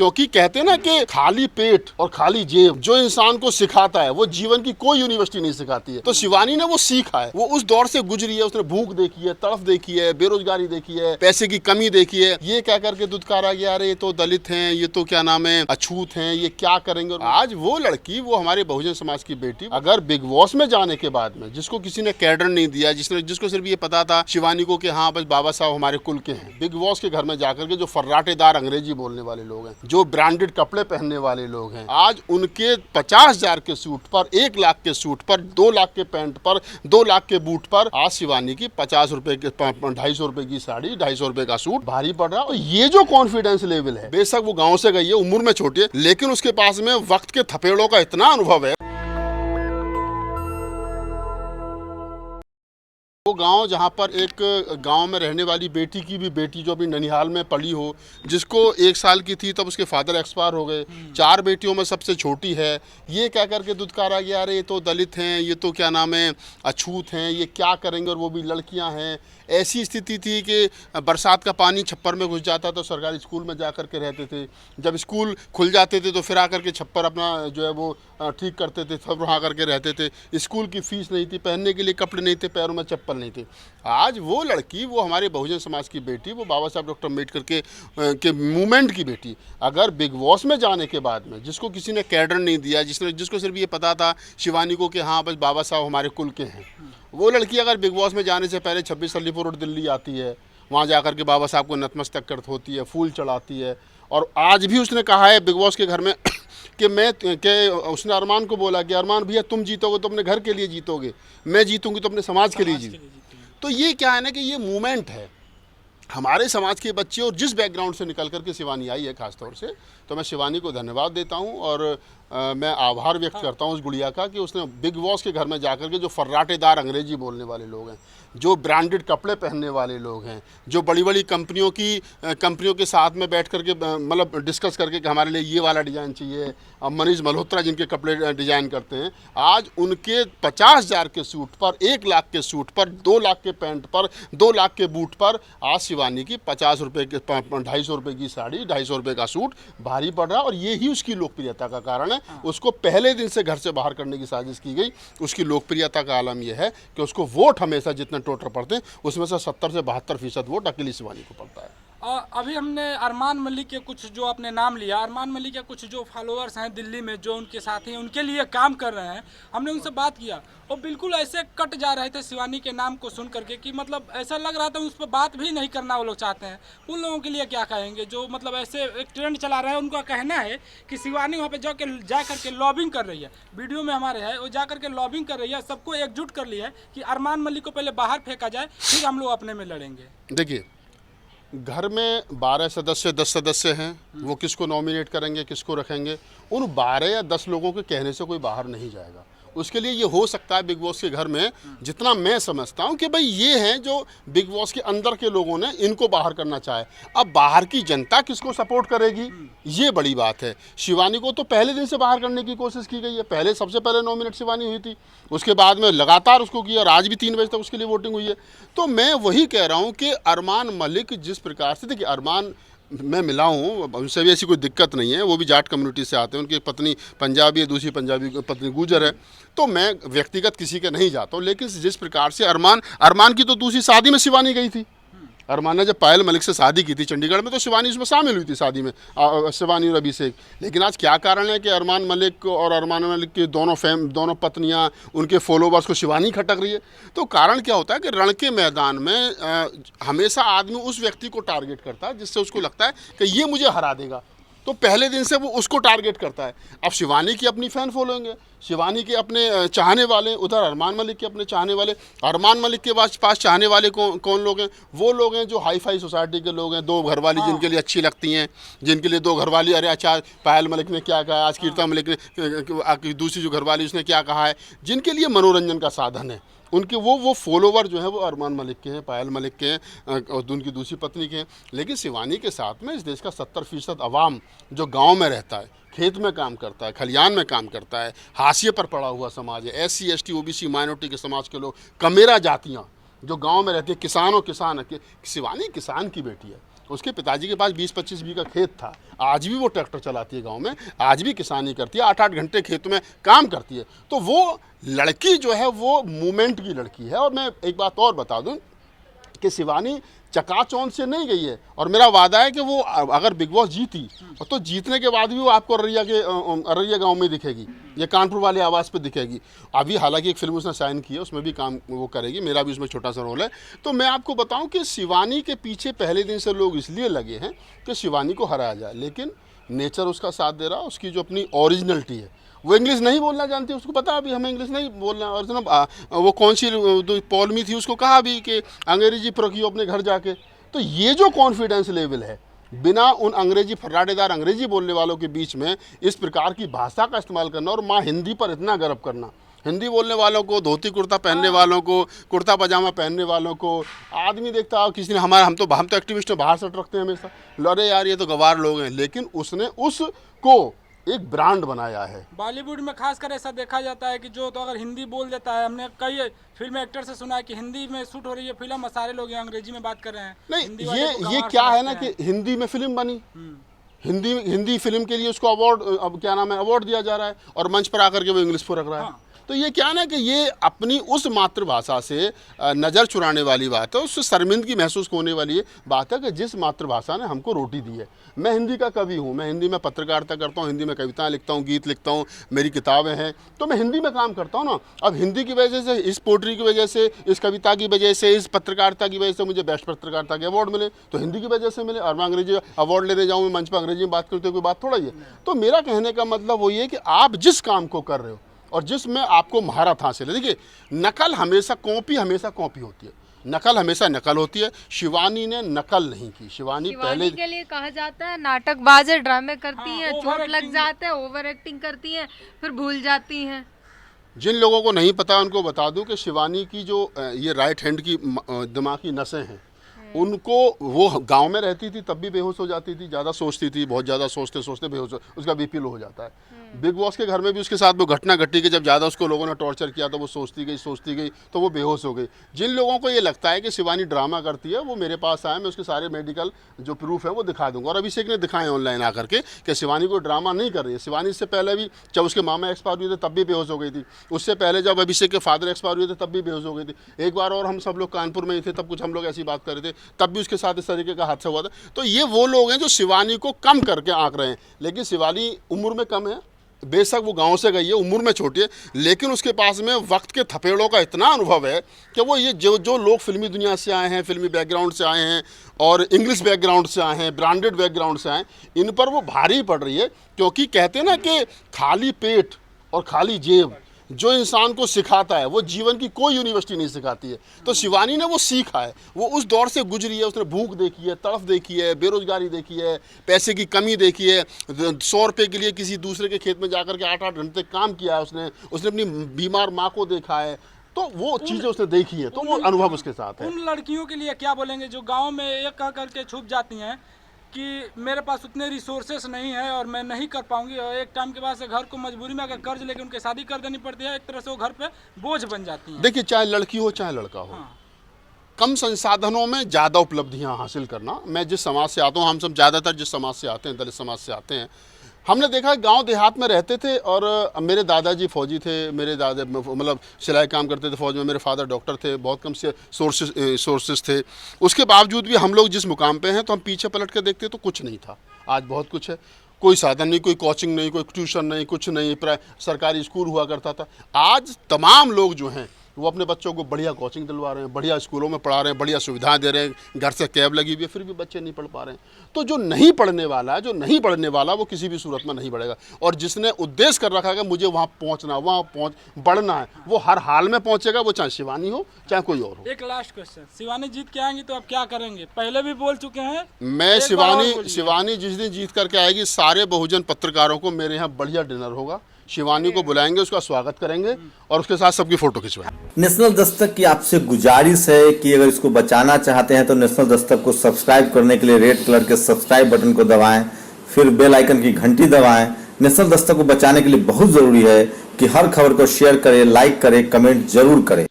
क्योंकि कहते हैं ना कि खाली पेट और खाली जेब जो इंसान को सिखाता है वो जीवन की कोई यूनिवर्सिटी नहीं सिखाती है। तो शिवानी ने वो सीखा है, वो उस दौर से गुजरी है, उसने भूख देखी है, तड़फ देखी है, बेरोजगारी देखी है, पैसे की कमी देखी है। ये क्या करके दुत्कारा गया, अरे ये तो दलित हैं, ये तो क्या नाम है अछूत हैं, ये क्या करेंगे। और आज वो लड़की, वो हमारे बहुजन समाज की बेटी, अगर बिग बॉस में जाने के बाद में जिसको किसी ने कैडर नहीं दिया, जिसको सिर्फ ये पता था शिवानी को कि हाँ बस बाबा साहब हमारे कुल के हैं, बिग बॉस के घर में जाकर के जो फर्राटेदार अंग्रेजी बोलने वाले लोग हैं, जो ब्रांडेड कपड़े पहनने वाले लोग हैं, आज उनके 50,000 के सूट पर, 1 लाख के सूट पर, 2 लाख के पैंट पर, 2 लाख के बूट पर आज शिवानी की 50 रुपए के 250 रुपए की साड़ी, 250 रुपए का सूट भारी पड़ रहा है। और ये जो कॉन्फिडेंस लेवल है, बेशक वो गांव से गई है, उम्र में छोटी है, लेकिन उसके पास में वक्त के थपेड़ों का इतना अनुभव है। वो गांव जहां पर एक गांव में रहने वाली बेटी की भी बेटी जो अभी ननिहाल में पली हो, जिसको 1 साल की थी तब उसके फादर एक्सपायर हो गए, 4 बेटियों में सबसे छोटी है, ये क्या करके दुत्कारा गया, अरे ये तो दलित हैं, ये तो क्या नाम है अछूत हैं, ये क्या करेंगे, और वो भी लड़कियां हैं। ऐसी स्थिति थी कि बरसात का पानी छप्पर में घुस जाता तो सरकारी स्कूल में जा कर के रहते थे, जब स्कूल खुल जाते थे तो फिर आकर के छप्पर अपना जो है वो ठीक करते थे, सब वहाँ करके रहते थे। स्कूल की फीस नहीं थी, पहनने के लिए कपड़े नहीं थे, पैरों में चप्पल नहीं थे। आज वो लड़की, वो हमारे बहुजन समाज की बेटी, वो बाबा साहब डॉक्टर अम्बेडकर के मूवमेंट की बेटी, अगर बिग बॉस में जाने के बाद में जिसको किसी ने कैडर नहीं दिया, जिसको सिर्फ ये पता था शिवानी को कि हाँ बस बाबा साहब हमारे कुल के हैं, वो लड़की अगर बिग बॉस में जाने से पहले 26 अलीपुर रोड दिल्ली आती है, वहाँ जाकर के बाबा साहब को नतमस्तक कर होती है, फूल चढ़ाती है। और आज भी उसने कहा है बिग बॉस के घर में कि उसने अरमान को बोला कि अरमान भैया तुम जीतोगे तो अपने घर के लिए जीतोगे, मैं जीतूंगी तो अपने समाज के लिए जीतूंगी। तो ये क्या है ना कि ये मूवमेंट है हमारे समाज के बच्चे, और जिस बैकग्राउंड से निकल करके शिवानी आई है खास तौर से, तो मैं शिवानी को धन्यवाद देता हूं और मैं आभार व्यक्त करता हूं उस गुड़िया का कि उसने बिग बॉस के घर में जाकर के जो फर्राटेदार अंग्रेजी बोलने वाले लोग हैं, जो ब्रांडेड कपड़े पहनने वाले लोग हैं, जो बड़ी बड़ी कंपनियों के साथ में बैठ करके मतलब डिस्कस करके कि हमारे लिए ये वाला डिज़ाइन चाहिए, मनीष मल्होत्रा जिनके कपड़े डिज़ाइन करते हैं, आज उनके 50,000 के सूट पर, 1 लाख के सूट पर, 2 लाख के पैंट पर, 2 लाख के बूट पर आज शिवानी की 50 रुपए के 250 रुपए की साड़ी, 250 रुपए का सूट भारी पड़ रहा है। और ये ही उसकी लोकप्रियता का कारण है। उसको पहले दिन से घर से बाहर करने की साजिश की गई। उसकी लोकप्रियता का आलम यह है कि उसको वोट हमेशा जितने टोटल पड़ते हैं उसमें से 70 से 72% वोट अकेली शिवानी को पड़ता है। अभी हमने अरमान मलिक के कुछ जो आपने नाम लिया, अरमान मलिक के कुछ जो फॉलोअर्स हैं दिल्ली में, जो उनके साथी हैं, उनके लिए काम कर रहे हैं, हमने उनसे बात किया और बिल्कुल ऐसे कट जा रहे थे शिवानी के नाम को सुन करके कि मतलब ऐसा लग रहा था उस पर बात भी नहीं करना वो लोग चाहते हैं। उन लोगों के लिए क्या कहेंगे जो मतलब ऐसे एक ट्रेंड चला रहे हैं? उनका कहना है कि शिवानी वहाँ पर जा करके लॉबिंग कर रही है, वीडियो में हमारे है, वो जा करके लॉबिंग कर रही है, सबको एकजुट कर लिया है कि अरमान मलिक को पहले बाहर फेंका जाए, फिर हम लोग अपने में लड़ेंगे। देखिए, घर में 12 सदस्य 10 सदस्य हैं, वो किसको नॉमिनेट करेंगे, किसको रखेंगे, उन 12 या 10 लोगों के कहने से कोई बाहर नहीं जाएगा। उसके लिए ये हो सकता है बिग बॉस के घर में, जितना मैं समझता हूँ कि भाई ये हैं जो बिग बॉस के अंदर के लोगों ने इनको बाहर करना चाहे। अब बाहर की जनता किसको सपोर्ट करेगी, ये बड़ी बात है। शिवानी को तो पहले दिन से बाहर करने की कोशिश की गई है, पहले सबसे पहले नॉमिनेट शिवानी हुई थी, उसके बाद में लगातार उसको किया और आज भी 3 बजे तक उसके लिए वोटिंग हुई है। तो मैं वही कह रहा हूँ कि अरमान मलिक जिस प्रकार से, देखिए अरमान मैं मिला हूँ, उनसे भी ऐसी कोई दिक्कत नहीं है, वो भी जाट कम्युनिटी से आते हैं, उनकी पत्नी पंजाबी है, दूसरी पंजाबी पत्नी गुजर है, तो मैं व्यक्तिगत किसी के नहीं जाता हूँ। लेकिन जिस प्रकार से अरमान की तो दूसरी शादी में शिवानी गई थी, अरमान ने जब पायल मलिक से शादी की थी चंडीगढ़ में, तो शिवानी उसमें शामिल हुई थी शादी में, शिवानी और अभिषेक। लेकिन आज क्या कारण है कि अरमान मलिक और अरमान मलिक की दोनों पत्नियां, उनके फॉलोवर्स को शिवानी खटक रही है? तो कारण क्या होता है कि रण के मैदान में हमेशा आदमी उस व्यक्ति को टारगेट करता है जिससे उसको लगता है कि ये मुझे हरा देगा, तो पहले दिन से वो उसको टारगेट करता है। अब शिवानी की अपनी फ़ैन फॉलोइंग है, शिवानी के अपने चाहने वाले, उधर अरमान मलिक के अपने चाहने वाले। अरमान मलिक के पास चाहने वाले कौन लोग हैं? वो लोग हैं जो हाई फाई सोसाइटी के लोग हैं, 2 घरवाली जिनके लिए अच्छी लगती हैं, जिनके लिए 2 घरवाली, अरे अच्छा पायल मलिक ने क्या कहा, आज कीर्तन मलिक ने, दूसरी जो घरवाली उसने क्या कहा है, जिनके लिए मनोरंजन का साधन है, उनके वो फॉलोवर जो है वो अरमान मलिक के हैं, पायल मलिक के हैं और उनकी दूसरी पत्नी के हैं। लेकिन शिवानी के साथ में इस देश का 70% अवाम जो गांव में रहता है, खेत में काम करता है, खलियान में काम करता है, हाशिए पर पड़ा हुआ समाज है, SC ST OBC माइनॉरिटी के समाज के लोग, कमेरा जातियाँ जो गांव में रहती है, किसान है, शिवानी किसान की बेटी है, उसके पिताजी के पास 20-25 बीघा खेत था। आज भी वो ट्रैक्टर चलाती है गांव में, आज भी किसानी करती है, 8-8 घंटे खेत में काम करती है। तो वो लड़की जो है वो मूवमेंट की लड़की है। और मैं एक बात और बता दूं कि शिवानी चकाचौंध से नहीं गई है, और मेरा वादा है कि वो अगर बिग बॉस जीती तो जीतने के बाद भी वो आपको अररिया गांव में दिखेगी, ये कानपुर वाले आवास पे दिखेगी। अभी हालांकि एक फिल्म उसने साइन की है, उसमें भी काम वो करेगी, मेरा भी उसमें छोटा सा रोल है। तो मैं आपको बताऊं कि शिवानी के पीछे पहले दिन से लोग इसलिए लगे हैं कि शिवानी को हराया जाए, लेकिन नेचर उसका साथ दे रहा, उसकी जो अपनी ओरिजिनलिटी है, वो इंग्लिश नहीं बोलना जानती, उसको पता अभी हमें इंग्लिश नहीं बोलना। और ना वो कौन सी पॉलमी थी, उसको कहा भी कि अंग्रेजी प्रखियो अपने घर जाके। तो ये जो कॉन्फिडेंस लेवल है, बिना उन अंग्रेजी फर्राटेदार अंग्रेजी बोलने वालों के बीच में इस प्रकार की भाषा का इस्तेमाल करना, और माँ हिंदी पर इतना गर्व करना, हिंदी बोलने वालों को, धोती कुर्ता पहनने वालों को, कुर्ता पजामा पहनने वालों को आदमी देखता है किसी ने हम तो एक्टिविस्ट बाहर से रखते हैं हमेशा, अरे यार ये तो गवार लोग हैं, लेकिन उसने उसको एक ब्रांड बनाया है। बॉलीवुड में खासकर ऐसा देखा जाता है कि जो तो अगर हिंदी बोल देता है, हमने कई फिल्म एक्टर से सुना है कि हिंदी में शूट हो रही है फिल्म, सारे लोग अंग्रेजी में बात कर रहे हैं। नहीं, ये क्या है ना कि हिंदी में फिल्म बनी, हिंदी फिल्म के लिए उसको अवार्ड, अब क्या नाम है, अवार्ड दिया जा रहा है, और मंच पर आकर के वो इंग्लिश को रख रहा है। हाँ। तो ये क्या ना कि ये अपनी उस मातृभाषा से नज़र चुराने वाली बात है, उससे शर्मिंदगी महसूस होने वाली बात है कि जिस मातृभाषा ने हमको रोटी दी है। मैं हिंदी का कवि हूँ, मैं हिंदी में पत्रकारिता करता हूँ, हिंदी में कविताएं लिखता हूँ, गीत लिखता हूँ, मेरी किताबें हैं, तो मैं हिंदी में काम करता हूँ ना। अब हिंदी की वजह से, इस पोट्री की वजह से, इस कविता की वजह से, इस पत्रकारिता की वजह से मुझे बेस्ट पत्रकारिता के अवार्ड मिले, तो हिंदी की वजह से मिले। और मैं अंग्रेजी अवार्ड लेने जाऊँ, मैं मंच पर अंग्रेजी में बात करते हुए कोई बात थोड़ा ही है। तो मेरा कहने का मतलब वही है कि आप जिस काम को कर रहे हो और जिसमें आपको महारत हासिल है, देखिए नकल हमेशा कॉपी होती है, नकल हमेशा नकल होती है। शिवानी ने नकल नहीं की। शिवानी पहले के लिए कहा जाता है नाटकबाज है, ड्रामे करती हैं, चोट लग जाते हैं, ओवर एक्टिंग करती हैं, फिर भूल जाती हैं। जिन लोगों को नहीं पता उनको बता दूं कि शिवानी की जो ये राइट हैंड की दिमागी नसें हैं, उनको, वो गांव में रहती थी तब भी बेहोश हो जाती थी, ज़्यादा सोचती थी, बहुत ज़्यादा सोचते सोचते बेहोश, उसका बीपी लो हो जाता है। बिग बॉस के घर में भी उसके साथ वो घटना घटी कि जब ज़्यादा उसको लोगों ने टॉर्चर किया तो वो सोचती गई तो वो बेहोश हो गई। जिन लोगों को ये लगता है कि शिवानी ड्रामा करती है, वो मेरे पास आए, मैं उसके सारे मेडिकल जो प्रूफ है वो दिखा दूंगा। और अभिषेक ने दिखाए ऑनलाइन आकर के कि शिवानी को ड्रामा नहीं कर रही है। शिवानी इससे पहले भी, जब उसके मामा एक्सपायर हुए थे तब भी बेहोश हो गई थी, उससे पहले जब अभिषेक के फादर एक्सपायर हुए थे तब भी बेहोश हो गई थी। एक बार और हम सब लोग कानपुर में ही थे, तब कुछ हम लोग ऐसी बात कर रहे थे, तब भी उसके साथ इस तरीके का हादसा हुआ था। तो ये वो लोग हैं जो शिवानी को कम करके आंक रहे हैं, लेकिन शिवानी उम्र में कम है, बेशक वो गांव से गई है, उम्र में छोटी है, लेकिन उसके पास में वक्त के थपेड़ों का इतना अनुभव है कि वो ये जो लोग फिल्मी दुनिया से आए हैं, फिल्मी बैकग्राउंड से आए हैं और इंग्लिश बैकग्राउंड से आए हैं, ब्रांडेड बैकग्राउंड से आए, इन पर वो भारी पड़ रही है। क्योंकि कहते हैं ना कि खाली पेट और खाली जेब जो इंसान को सिखाता है वो जीवन की कोई यूनिवर्सिटी नहीं सिखाती है। तो शिवानी ने वो सीखा है, वो उस दौर से गुजरी है, उसने भूख देखी है, तड़फ देखी है, बेरोजगारी देखी है, पैसे की कमी देखी है, 100 रुपये के लिए किसी दूसरे के खेत में जाकर के 8-8 घंटे काम किया है उसने अपनी बीमार माँ को देखा है, तो वो चीज़ें उसने देखी है, तो वो अनुभव उसके साथ है। उन लड़कियों के लिए क्या बोलेंगे जो गाँव में एक कह करके छुप जाती हैं कि मेरे पास उतने रिसोर्सेस नहीं है और मैं नहीं कर पाऊंगी, और एक टाइम के बाद से घर को मजबूरी में अगर कर्ज लेके उनके शादी कर देनी पड़ती है, एक तरह से वो घर पे बोझ बन जाती हैं। देखिए, चाहे लड़की हो चाहे लड़का हो, हाँ। कम संसाधनों में ज़्यादा उपलब्धियां हासिल करना। मैं जिस समाज से आता हूँ, हम सब ज़्यादातर जिस समाज से आते हैं, दलित समाज से आते हैं, हमने देखा गांव देहात में रहते थे, और मेरे दादाजी फौजी थे, मेरे दादा मतलब सिलाई काम करते थे फौज में, मेरे फादर डॉक्टर थे, बहुत कम से सोर्सेस थे। उसके बावजूद भी हम लोग जिस मुकाम पे हैं, तो हम पीछे पलट कर देखते तो कुछ नहीं था। आज बहुत कुछ है, कोई साधन नहीं, कोई कोचिंग नहीं, कोई ट्यूशन नहीं, कुछ नहीं, सरकारी स्कूल हुआ करता था। आज तमाम लोग जो हैं वो अपने बच्चों को बढ़िया कोचिंग दिलवा रहे हैं, बढ़िया स्कूलों में पढ़ा रहे हैं, बढ़िया सुविधाएं दे रहे हैं, घर से कैब लगी हुई है, फिर भी बच्चे नहीं पढ़ पा रहे हैं। तो जो नहीं पढ़ने वाला है, जो नहीं पढ़ने वाला, वो किसी भी सूरत में नहीं बढ़ेगा। और जिसने उद्देश्य कर रखा है कि मुझे वहाँ पहुँचना, वहाँ बढ़ना है, वो हर हाल में पहुँचेगा, वो चाहे शिवानी हो चाहे कोई और हो। एक लास्ट क्वेश्चन, शिवानी जीत के आएंगी तो आप क्या करेंगे? पहले भी बोल चुके हैं। मैं शिवानी जिस दिन जीत करके आएगी, सारे बहुजन पत्रकारों को मेरे यहाँ बढ़िया डिनर होगा, शिवानी को बुलाएंगे, उसका स्वागत करेंगे और उसके साथ सबकी फोटो खिंचवाएंगे। नेशनल दस्तक की आपसे गुजारिश है कि अगर इसको बचाना चाहते हैं तो नेशनल दस्तक को सब्सक्राइब करने के लिए रेड कलर के सब्सक्राइब बटन को दबाएं, फिर बेल आइकन की घंटी दबाएं। नेशनल दस्तक को बचाने के लिए बहुत जरूरी है कि हर खबर को शेयर करें, लाइक करें, कमेंट जरूर करें।